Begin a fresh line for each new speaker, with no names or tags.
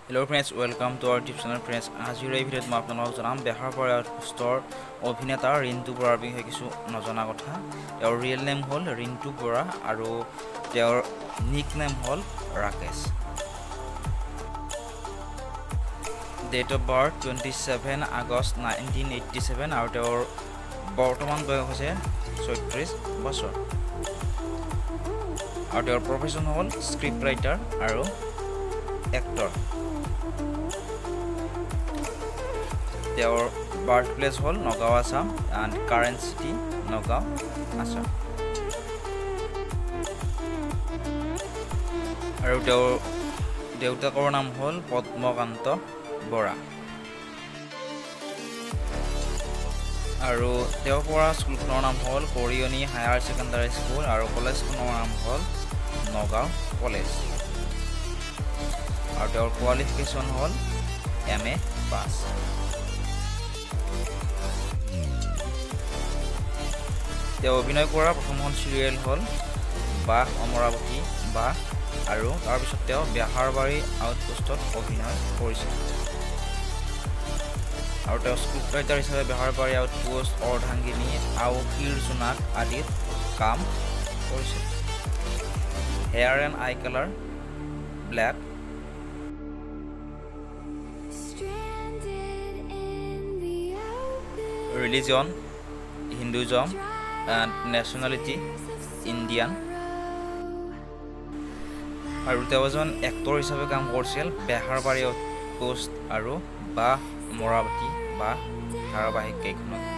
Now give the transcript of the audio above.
Hello friends, welcome to our YouTube channel friends. আজিৰ এই ভিডিঅ'ত মই আপোনালোকক জনাম বেহাৰবাৰী আউটপোষ্টৰ অভিনেতা ৰিণ্টু বৰাৰ বিষয়ে কিছু নজনা কথা। তেওঁৰ ৰিয়েল নেম হ'ল ৰিণ্টু বৰা আৰু তেওঁৰ নিক নেম হ'ল Rakesh. Date of birth 27 August 1987 আৰু তেওঁৰ বৰ্তমান বয়স হৈছে 36 বছৰ। আৰু তেওঁৰ প্ৰফেশ্যন হ'ল স্ক্ৰিপ্ট ৰাইটাৰ আৰু এক্টৰ। তেওঁৰ বাৰ্থ প্লেচ হ'ল Nagaon Assam and current city Nagaon Assam. আৰু তেওঁৰ দেউতাকৰ নাম হ'ল পদ্মকান্ত বৰা। আৰু তেওঁ পঢ়া স্কুলখনৰ নাম হ'ল কৰিয়নী হায়াৰ ছেকেণ্ডাৰী স্কুল আৰু কলেজখনৰ নাম হ'ল নগাঁও কলেজ। আৰু তেওঁৰ কোৱালিফিকেশ্যন হ'ল MA পাছ। তেওঁ অভিনয় কৰা প্ৰথমখন চিৰিয়েল হ'ল বাহ অমৰাৱতী বাহ আৰু তাৰপিছত তেওঁ বেহাৰবাৰী আউটপোষ্টত অভিনয় কৰিছিল। আৰু তেওঁ স্ক্ৰিপ্ট ৰাইটাৰ হিচাপে বেহাৰবাৰী আউটপোষ্ট অৰ্ধাংগিনী আউকিৰ জোনাক আদিত কাম কৰিছিল। Hair and I colour black. Religion Hinduism and nationality Indian আৰু তেওঁ এজন এক্টৰ হিচাপে কাম কৰিছিল বেহাৰবাৰী আউটপোষ্ট আৰু বাহ অমৰাৱতী বাহ ধাৰাবাহিক কেইখনত।